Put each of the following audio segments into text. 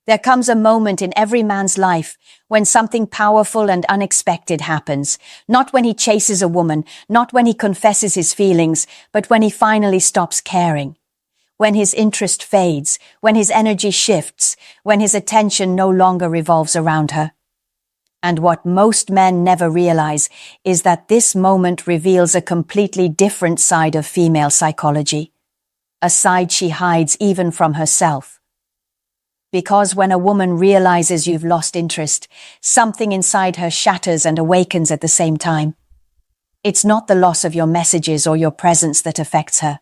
There comes a moment in every man's life when something powerful and unexpected happens. Not when he chases a woman, not when he confesses his feelings, but when he finally stops caring. When his interest fades, when his energy shifts, when his attention no longer revolves around her. And what most men never realize is that this moment reveals a completely different side of female psychology. A side she hides even from herself. Because when a woman realizes you've lost interest, something inside her shatters and awakens at the same time. It's not the loss of your messages or your presence that affects her.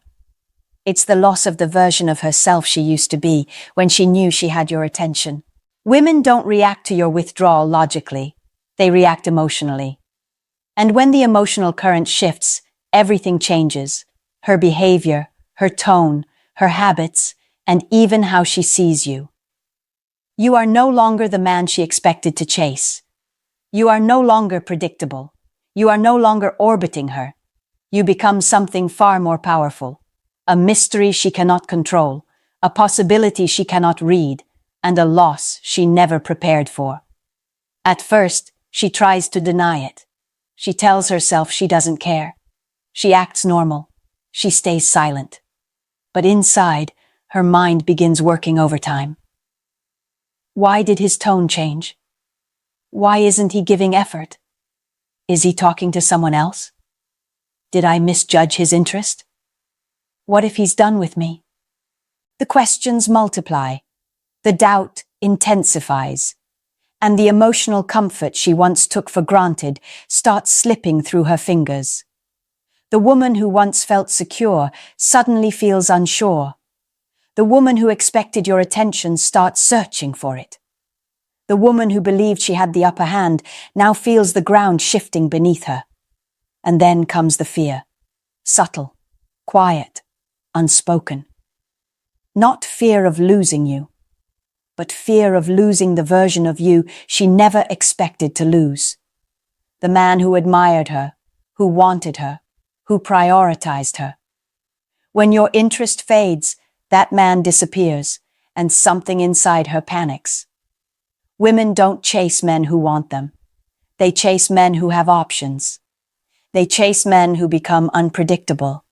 It's the loss of the version of herself she used to be when she knew she had your attention. Women don't react to your withdrawal logically. They react emotionally. And when the emotional current shifts, everything changes. Her behavior, her tone, her habits, and even how she sees you. You are no longer the man she expected to chase. You are no longer predictable. You are no longer orbiting her. You become something far more powerful. A mystery she cannot control, a possibility she cannot read, and a loss she never prepared for. At first, she tries to deny it. She tells herself she doesn't care. She acts normal. She stays silent. But inside, her mind begins working overtime. Why did his tone change? Why isn't he giving effort? Is he talking to someone else? Did I misjudge his interest? What if he's done with me? The questions multiply. The doubt intensifies. And the emotional comfort she once took for granted starts slipping through her fingers. The woman who once felt secure suddenly feels unsure. The woman who expected your attention starts searching for it. The woman who believed she had the upper hand now feels the ground shifting beneath her. And then comes the fear. Subtle, quiet, unspoken. Not fear of losing you, but fear of losing the version of you she never expected to lose. The man who admired her, who wanted her, who prioritized her. When your interest fades, that man disappears, and something inside her panics. Women don't chase men who want them. They chase men who have options. They chase men who become unpredictable.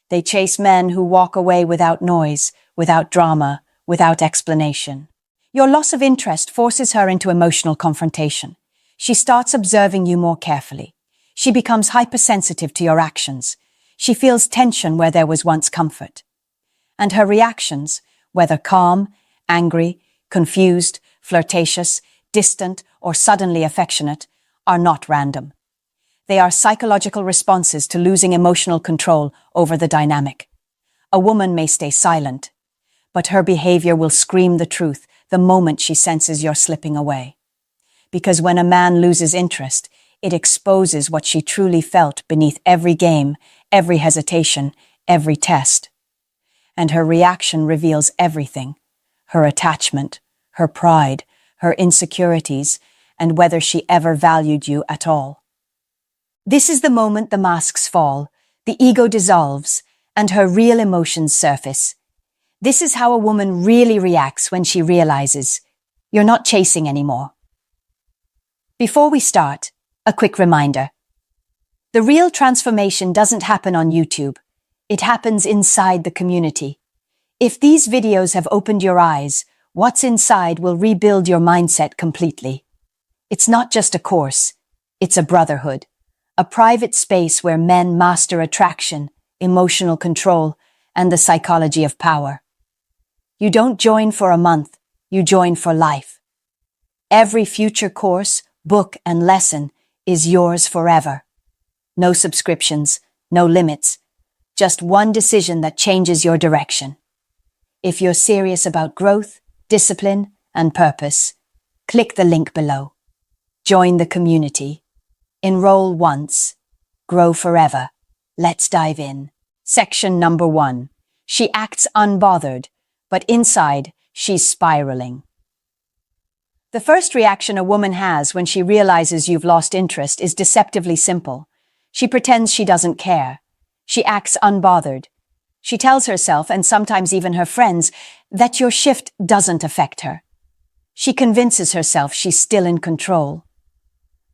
They chase men who walk away without noise, without drama, without explanation. Your loss of interest forces her into emotional confrontation. She starts observing you more carefully. She becomes hypersensitive to your actions. She feels tension where there was once comfort. And her reactions, whether calm, angry, confused, flirtatious, distant, or suddenly affectionate, are not random. They are psychological responses to losing emotional control over the dynamic. A woman may stay silent, but her behavior will scream the truth the moment she senses you're slipping away. Because when a man loses interest, it exposes what she truly felt beneath every game, every hesitation, every test. And her reaction reveals everything: her attachment, her pride, her insecurities, and whether she ever valued you at all. This is the moment the masks fall, the ego dissolves, and her real emotions surface. This is how a woman really reacts when she realizes you're not chasing anymore. Before we start, a quick reminder. The real transformation doesn't happen on YouTube. It happens inside the community. If these videos have opened your eyes, what's inside will rebuild your mindset completely. It's not just a course. It's a brotherhood. A private space where men master attraction, emotional control, and the psychology of power. You don't join for a month. You join for life. Every future course, book, and lesson is yours forever. No subscriptions, no limits. Just one decision that changes your direction. If you're serious about growth, discipline, and purpose, click the link below. Join the community. Enroll once. Grow forever. Let's dive in. Section number 1. She acts unbothered, but inside, she's spiraling. The first reaction a woman has when she realizes you've lost interest is deceptively simple. She pretends she doesn't care. She acts unbothered. She tells herself, and sometimes even her friends, that your shift doesn't affect her. She convinces herself she's still in control.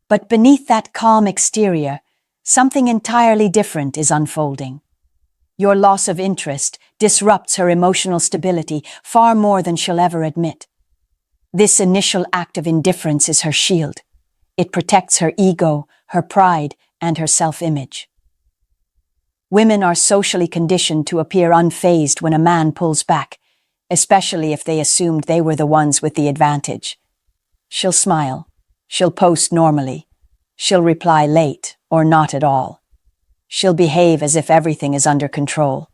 But beneath that calm exterior, something entirely different is unfolding. Your loss of interest disrupts her emotional stability far more than she'll ever admit. This initial act of indifference is her shield. It protects her ego, her pride, and her self-image. Women are socially conditioned to appear unfazed when a man pulls back, especially if they assumed they were the ones with the advantage. She'll smile. She'll post normally. She'll reply late or not at all. She'll behave as if everything is under control.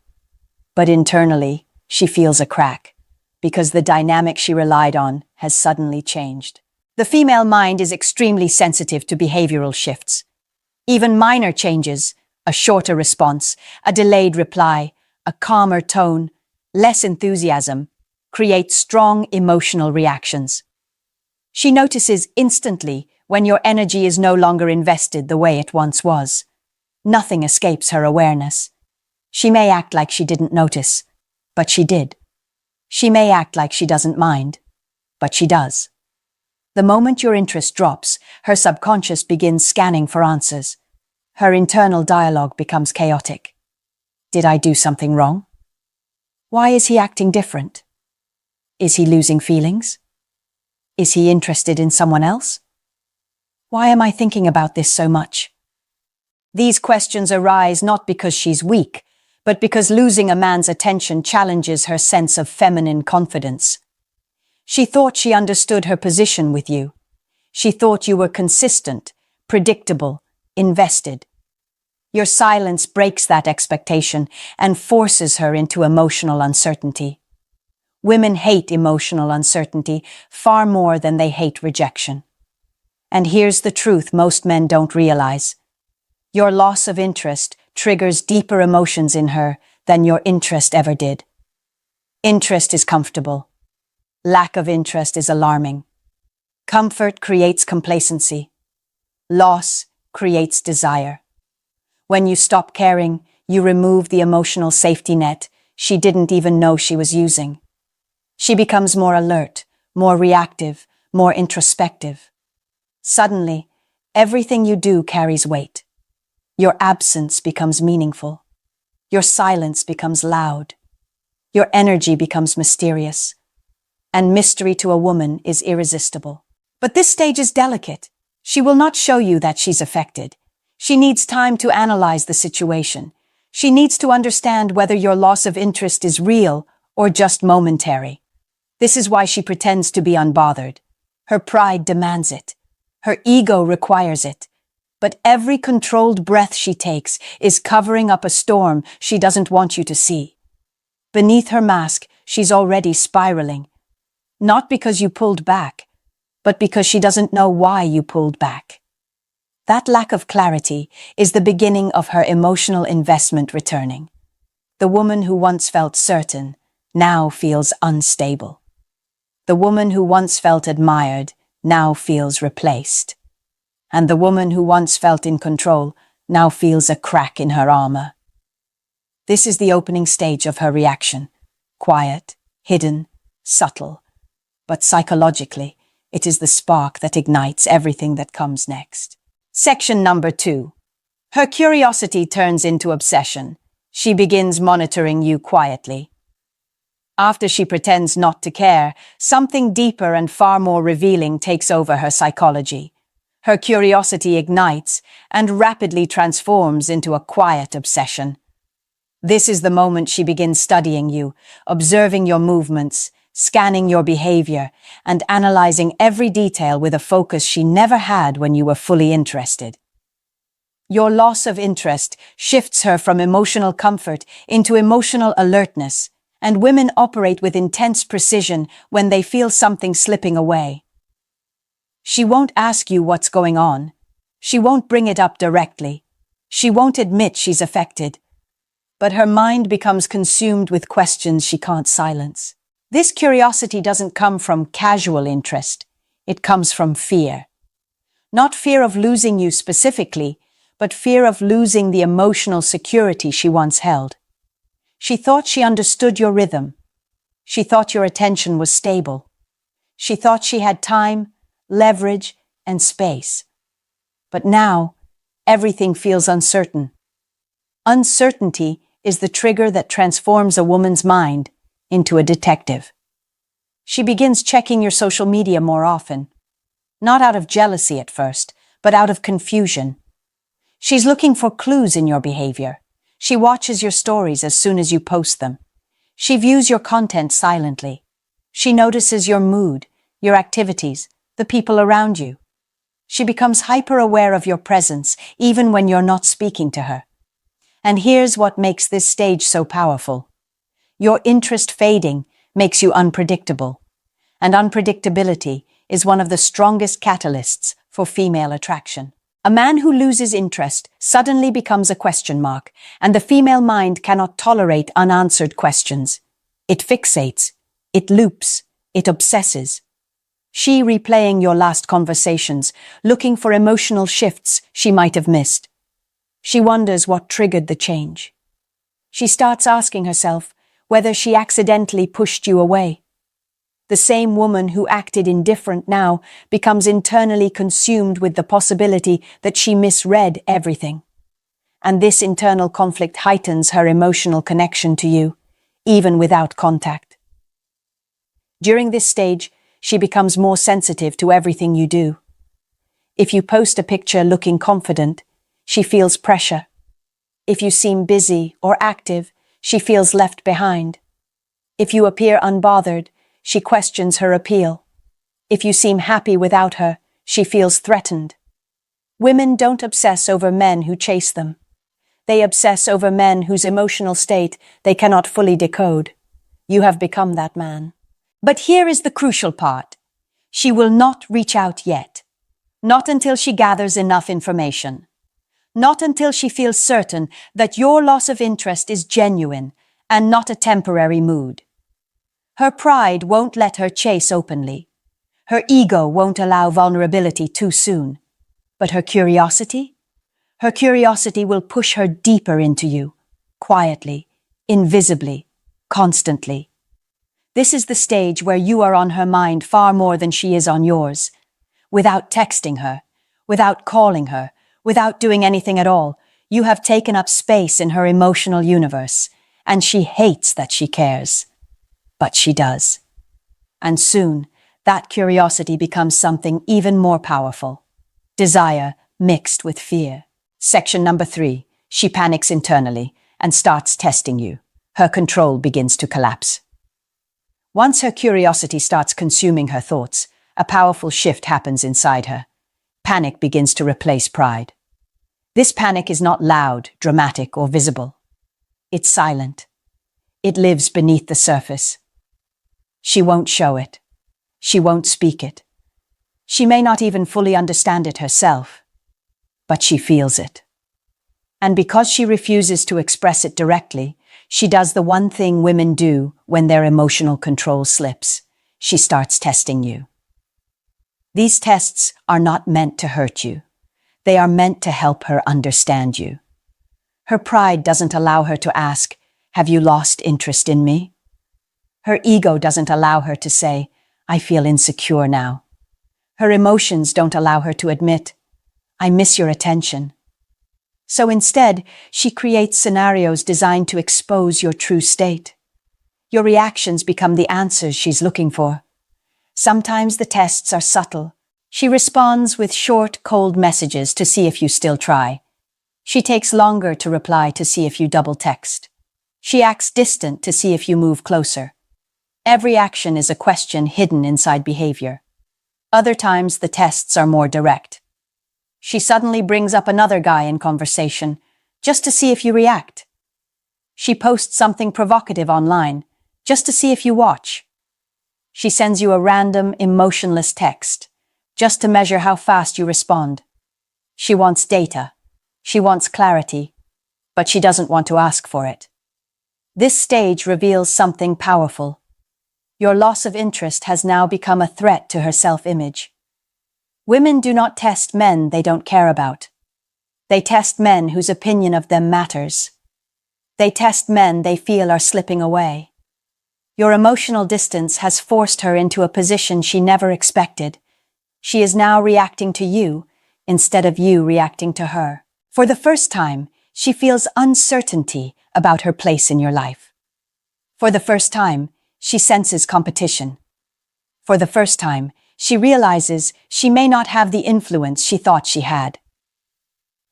But internally, she feels a crack, because the dynamic she relied on has suddenly changed. The female mind is extremely sensitive to behavioral shifts. Even minor changes, a shorter response, a delayed reply, a calmer tone, less enthusiasm, create strong emotional reactions. She notices instantly when your energy is no longer invested the way it once was. Nothing escapes her awareness. She may act like she didn't notice, but she did. She may act like she doesn't mind, but she does. The moment your interest drops, her subconscious begins scanning for answers. Her internal dialogue becomes chaotic. Did I do something wrong? Why is he acting different? Is he losing feelings? Is he interested in someone else? Why am I thinking about this so much? These questions arise not because she's weak, but because losing a man's attention challenges her sense of feminine confidence. She thought she understood her position with you. She thought you were consistent, predictable, invested. Your silence breaks that expectation and forces her into emotional uncertainty. Women hate emotional uncertainty far more than they hate rejection. And here's the truth most men don't realize. Your loss of interest triggers deeper emotions in her than your interest ever did. Interest is comfortable. Lack of interest is alarming. Comfort creates complacency. Loss creates desire. When you stop caring, you remove the emotional safety net she didn't even know she was using. She becomes more alert, more reactive, more introspective. Suddenly, everything you do carries weight. Your absence becomes meaningful. Your silence becomes loud. Your energy becomes mysterious. And mystery to a woman is irresistible. But this stage is delicate. She will not show you that she's affected. She needs time to analyze the situation. She needs to understand whether your loss of interest is real or just momentary. This is why she pretends to be unbothered. Her pride demands it. Her ego requires it. But every controlled breath she takes is covering up a storm she doesn't want you to see. Beneath her mask, she's already spiraling. Not because you pulled back, but because she doesn't know why you pulled back. That lack of clarity is the beginning of her emotional investment returning. The woman who once felt certain now feels unstable. The woman who once felt admired now feels replaced. And the woman who once felt in control now feels a crack in her armor. This is the opening stage of her reaction. Quiet, hidden, subtle. But psychologically, it is the spark that ignites everything that comes next. Section number 2. Her curiosity turns into obsession. She begins monitoring you quietly. After she pretends not to care, something deeper and far more revealing takes over her psychology. Her curiosity ignites and rapidly transforms into a quiet obsession. This is the moment she begins studying you, observing your movements, scanning your behavior, and analyzing every detail with a focus she never had when you were fully interested. Your loss of interest shifts her from emotional comfort into emotional alertness, and women operate with intense precision when they feel something slipping away. She won't ask you what's going on. She won't bring it up directly. She won't admit she's affected. But her mind becomes consumed with questions she can't silence. This curiosity doesn't come from casual interest. It comes from fear. Not fear of losing you specifically, but fear of losing the emotional security she once held. She thought she understood your rhythm. She thought your attention was stable. She thought she had time, leverage, and space. But now, everything feels uncertain. Uncertainty is the trigger that transforms a woman's mind into a detective. She begins checking your social media more often, not out of jealousy at first, but out of confusion. She's looking for clues in your behavior. She watches your stories as soon as you post them. She views your content silently. She notices your mood, your activities, the people around you. She becomes hyper-aware of your presence, even when you're not speaking to her. And here's what makes this stage so powerful. Your interest fading makes you unpredictable. And unpredictability is one of the strongest catalysts for female attraction. A man who loses interest suddenly becomes a question mark, and the female mind cannot tolerate unanswered questions. It fixates, it loops, it obsesses. She replaying your last conversations, looking for emotional shifts she might have missed. She wonders what triggered the change. She starts asking herself whether she accidentally pushed you away. The same woman who acted indifferent now becomes internally consumed with the possibility that she misread everything. And this internal conflict heightens her emotional connection to you, even without contact. During this stage, she becomes more sensitive to everything you do. If you post a picture looking confident, she feels pressure. If you seem busy or active, she feels left behind. If you appear unbothered, she questions her appeal. If you seem happy without her, she feels threatened. Women don't obsess over men who chase them. They obsess over men whose emotional state they cannot fully decode. You have become that man. But here is the crucial part. She will not reach out yet. Not until she gathers enough information. Not until she feels certain that your loss of interest is genuine and not a temporary mood. Her pride won't let her chase openly. Her ego won't allow vulnerability too soon. But her curiosity? Her curiosity will push her deeper into you, quietly, invisibly, constantly. This is the stage where you are on her mind far more than she is on yours. Without texting her, without calling her, without doing anything at all, you have taken up space in her emotional universe, and she hates that she cares. But she does. And soon, that curiosity becomes something even more powerful. Desire mixed with fear. Section number 3. She panics internally and starts testing you. Her control begins to collapse. Once her curiosity starts consuming her thoughts, a powerful shift happens inside her. Panic begins to replace pride. This panic is not loud, dramatic, or visible. It's silent. It lives beneath the surface. She won't show it. She won't speak it. She may not even fully understand it herself, but she feels it. And because she refuses to express it directly, she does the one thing women do when their emotional control slips. She starts testing you. These tests are not meant to hurt you. They are meant to help her understand you. Her pride doesn't allow her to ask, "Have you lost interest in me?" Her ego doesn't allow her to say, "I feel insecure now." Her emotions don't allow her to admit, "I miss your attention." So instead, she creates scenarios designed to expose your true state. Your reactions become the answers she's looking for. Sometimes the tests are subtle. She responds with short, cold messages to see if you still try. She takes longer to reply to see if you double text. She acts distant to see if you move closer. Every action is a question hidden inside behavior. Other times the tests are more direct. She suddenly brings up another guy in conversation, just to see if you react. She posts something provocative online, just to see if you watch. She sends you a random, emotionless text, just to measure how fast you respond. She wants data. She wants clarity, but she doesn't want to ask for it. This stage reveals something powerful. Your loss of interest has now become a threat to her self-image. Women do not test men they don't care about. They test men whose opinion of them matters. They test men they feel are slipping away. Your emotional distance has forced her into a position she never expected. She is now reacting to you instead of you reacting to her. For the first time, she feels uncertainty about her place in your life. For the first time, she senses competition. For the first time, she realizes she may not have the influence she thought she had.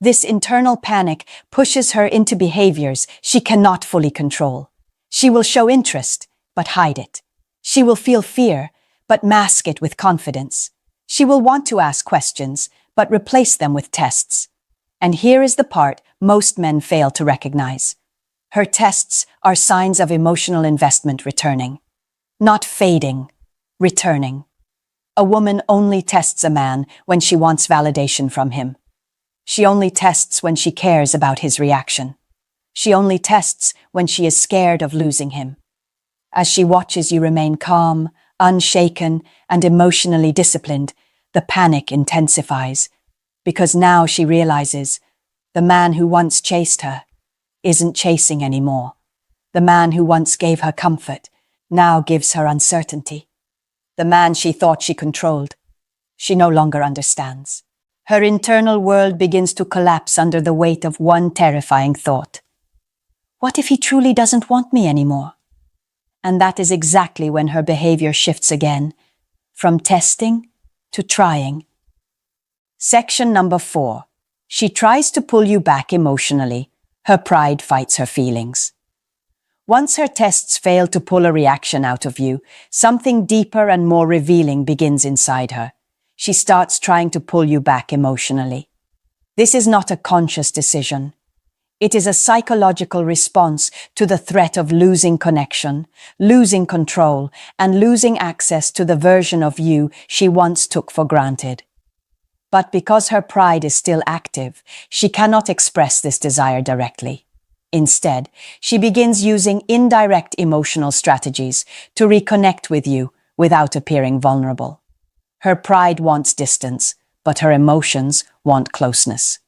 This internal panic pushes her into behaviors she cannot fully control. She will show interest, but hide it. She will feel fear, but mask it with confidence. She will want to ask questions, but replace them with tests. And here is the part most men fail to recognize. Her tests are signs of emotional investment returning. Not fading, returning. A woman only tests a man when she wants validation from him. She only tests when she cares about his reaction. She only tests when she is scared of losing him. As she watches you remain calm, unshaken, and emotionally disciplined, the panic intensifies, because now she realizes the man who once chased her isn't chasing anymore. The man who once gave her comfort now gives her uncertainty. The man she thought she controlled, she no longer understands. Her internal world begins to collapse under the weight of one terrifying thought. What if he truly doesn't want me anymore? And that is exactly when her behavior shifts again, from testing to trying. Section number 4. She tries to pull you back emotionally. Her pride fights her feelings. Once her tests fail to pull a reaction out of you, something deeper and more revealing begins inside her. She starts trying to pull you back emotionally. This is not a conscious decision. It is a psychological response to the threat of losing connection, losing control, and losing access to the version of you she once took for granted. But because her pride is still active, she cannot express this desire directly. Instead, she begins using indirect emotional strategies to reconnect with you without appearing vulnerable. Her pride wants distance, but her emotions want closeness.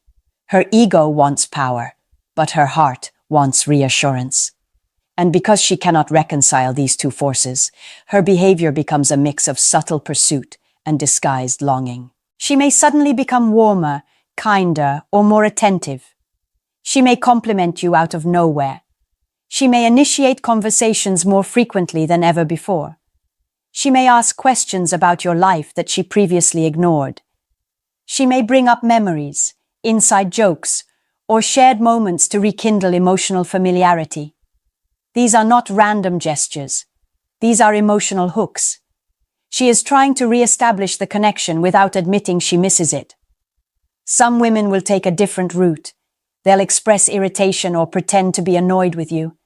Her ego wants power, but her heart wants reassurance. And because she cannot reconcile these two forces, her behavior becomes a mix of subtle pursuit and disguised longing. She may suddenly become warmer, kinder, or more attentive. She may compliment you out of nowhere. She may initiate conversations more frequently than ever before. She may ask questions about your life that she previously ignored. She may bring up memories, inside jokes, or shared moments to rekindle emotional familiarity. These are not random gestures. These are emotional hooks. She is trying to re-establish the connection without admitting she misses it. Some women will take a different route. They'll express irritation or pretend to be annoyed with you.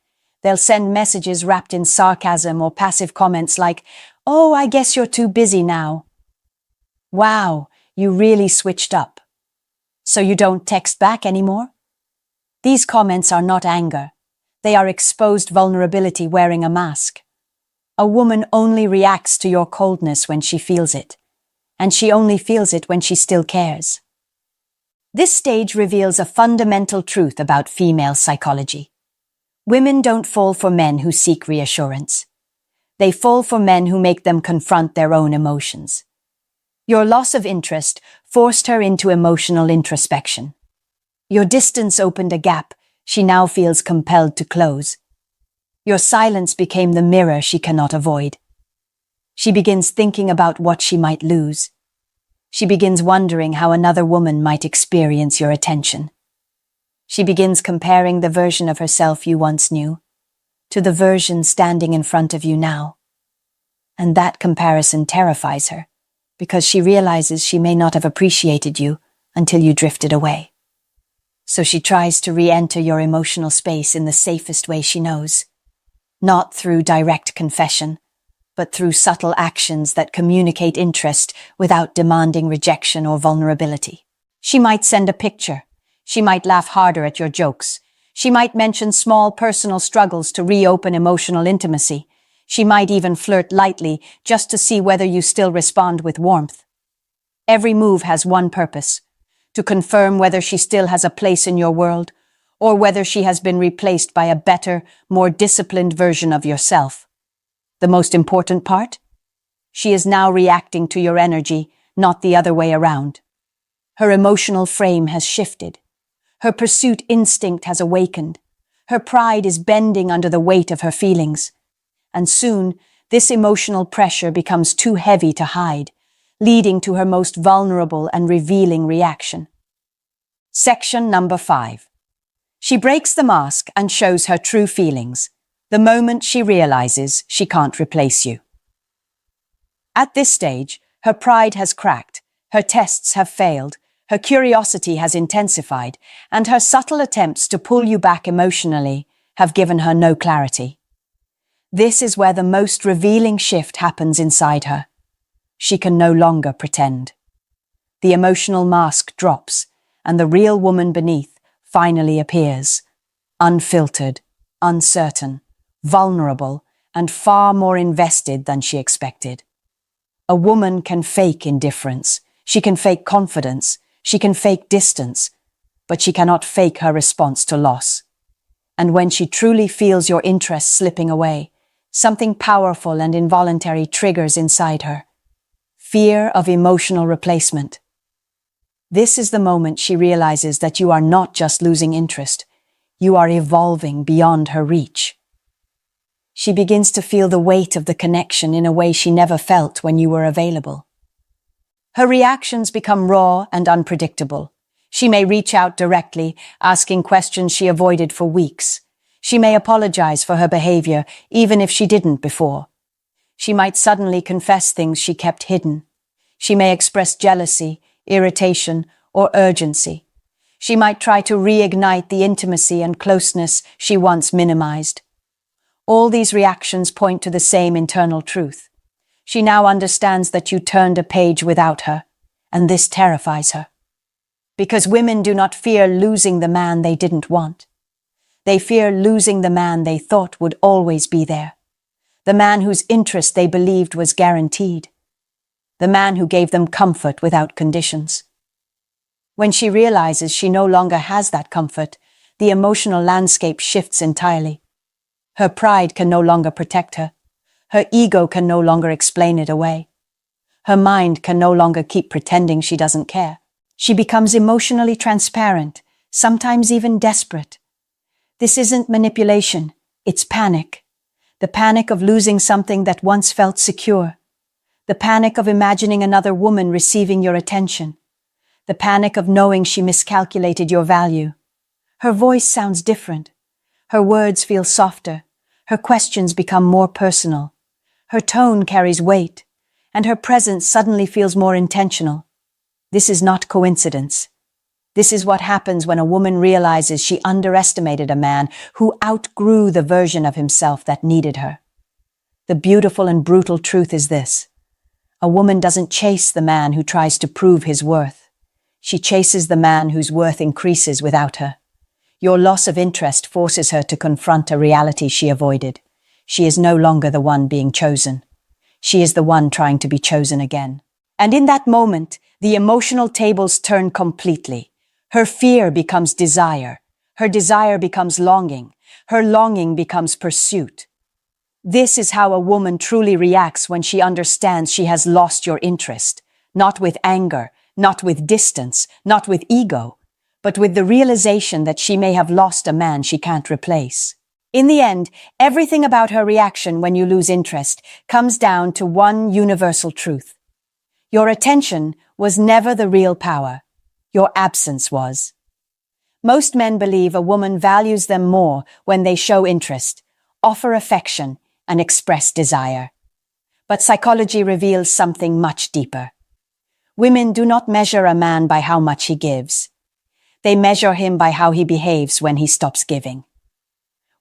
They'll send messages wrapped in sarcasm or passive comments like, "Oh, I guess you're too busy now." "Wow, you really switched up. So you don't text back anymore?" These comments are not anger. They are exposed vulnerability wearing a mask. A woman only reacts to your coldness when she feels it, and she only feels it when she still cares. This stage reveals a fundamental truth about female psychology. Women don't fall for men who seek reassurance. They fall for men who make them confront their own emotions. Your loss of interest forced her into emotional introspection. Your distance opened a gap she now feels compelled to close. Your silence became the mirror she cannot avoid. She begins thinking about what she might lose. She begins wondering how another woman might experience your attention. She begins comparing the version of herself you once knew to the version standing in front of you now. And that comparison terrifies her, because she realizes she may not have appreciated you until you drifted away. So she tries to re-enter your emotional space in the safest way she knows. Not through direct confession, but through subtle actions that communicate interest without demanding rejection or vulnerability. She might send a picture. She might laugh harder at your jokes. She might mention small personal struggles to reopen emotional intimacy. She might even flirt lightly just to see whether you still respond with warmth. Every move has one purpose: to confirm whether she still has a place in your world, or whether she has been replaced by a better, more disciplined version of yourself. The most important part? She is now reacting to your energy, not the other way around. Her emotional frame has shifted. Her pursuit instinct has awakened. Her pride is bending under the weight of her feelings. And soon, this emotional pressure becomes too heavy to hide, leading to her most vulnerable and revealing reaction. Section number 5. She breaks the mask and shows her true feelings, the moment she realizes she can't replace you. At this stage, her pride has cracked, her tests have failed, her curiosity has intensified, and her subtle attempts to pull you back emotionally have given her no clarity. This is where the most revealing shift happens inside her. She can no longer pretend. The emotional mask drops, and the real woman beneath finally appears, unfiltered, uncertain, vulnerable, and far more invested than she expected. A woman can fake indifference, she can fake confidence, she can fake distance, but she cannot fake her response to loss. And when she truly feels your interest slipping away, something powerful and involuntary triggers inside her. Fear of emotional replacement. This is the moment she realizes that you are not just losing interest, you are evolving beyond her reach. She begins to feel the weight of the connection in a way she never felt when you were available. Her reactions become raw and unpredictable. She may reach out directly, asking questions she avoided for weeks. She may apologize for her behavior, even if she didn't before. She might suddenly confess things she kept hidden. She may express jealousy, irritation, or urgency. She might try to reignite the intimacy and closeness she once minimized. All these reactions point to the same internal truth. She now understands that you turned a page without her, and this terrifies her. Because women do not fear losing the man they didn't want. They fear losing the man they thought would always be there. The man whose interest they believed was guaranteed. The man who gave them comfort without conditions. When she realizes she no longer has that comfort, the emotional landscape shifts entirely. Her pride can no longer protect her. Her ego can no longer explain it away. Her mind can no longer keep pretending she doesn't care. She becomes emotionally transparent, sometimes even desperate. This isn't manipulation, it's panic. The panic of losing something that once felt secure. The panic of imagining another woman receiving your attention. The panic of knowing she miscalculated your value. Her voice sounds different. Her words feel softer. Her questions become more personal. Her tone carries weight, and her presence suddenly feels more intentional. This is not coincidence. This is what happens when a woman realizes she underestimated a man who outgrew the version of himself that needed her. The beautiful and brutal truth is this. A woman doesn't chase the man who tries to prove his worth. She chases the man whose worth increases without her. Your loss of interest forces her to confront a reality she avoided. She is no longer the one being chosen. She is the one trying to be chosen again. And in that moment, the emotional tables turn completely. Her fear becomes desire. Her desire becomes longing. Her longing becomes pursuit. This is how a woman truly reacts when she understands she has lost your interest. Not with anger, not with distance, not with ego, but with the realization that she may have lost a man she can't replace. In the end, everything about her reaction when you lose interest comes down to one universal truth. Your attention was never the real power. Your absence was. Most men believe a woman values them more when they show interest, offer affection, and express desire. But psychology reveals something much deeper. Women do not measure a man by how much he gives. They measure him by how he behaves when he stops giving.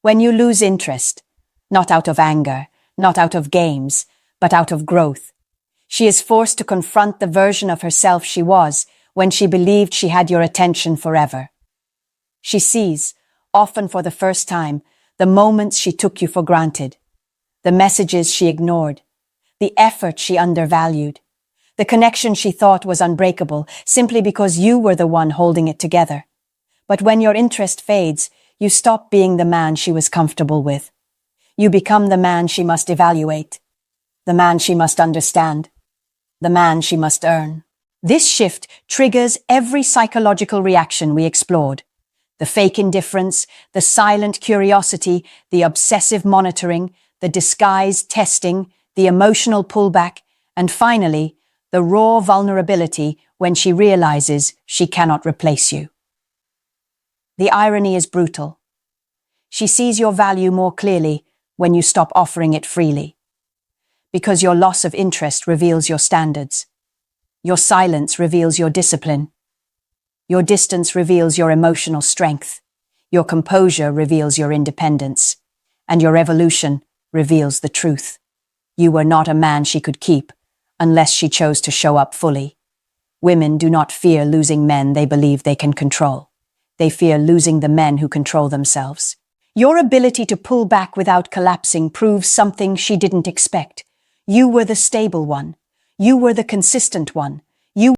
When you lose interest, not out of anger, not out of games, but out of growth, she is forced to confront the version of herself she was when she believed she had your attention forever. She sees, often for the first time, the moments she took you for granted, the messages she ignored, the effort she undervalued, the connection she thought was unbreakable simply because you were the one holding it together. But when your interest fades, you stop being the man she was comfortable with. You become the man she must evaluate, the man she must understand, the man she must earn. This shift triggers every psychological reaction we explored. The fake indifference, the silent curiosity, the obsessive monitoring, the disguised testing, the emotional pullback, and finally, the raw vulnerability when she realizes she cannot replace you. The irony is brutal. She sees your value more clearly when you stop offering it freely. Because your loss of interest reveals your standards. Your silence reveals your discipline. Your distance reveals your emotional strength. Your composure reveals your independence. And your evolution reveals the truth. You were not a man she could keep, unless she chose to show up fully. Women do not fear losing men they believe they can control. They fear losing the men who control themselves. Your ability to pull back without collapsing proves something she didn't expect. You were the stable one. You were the consistent one.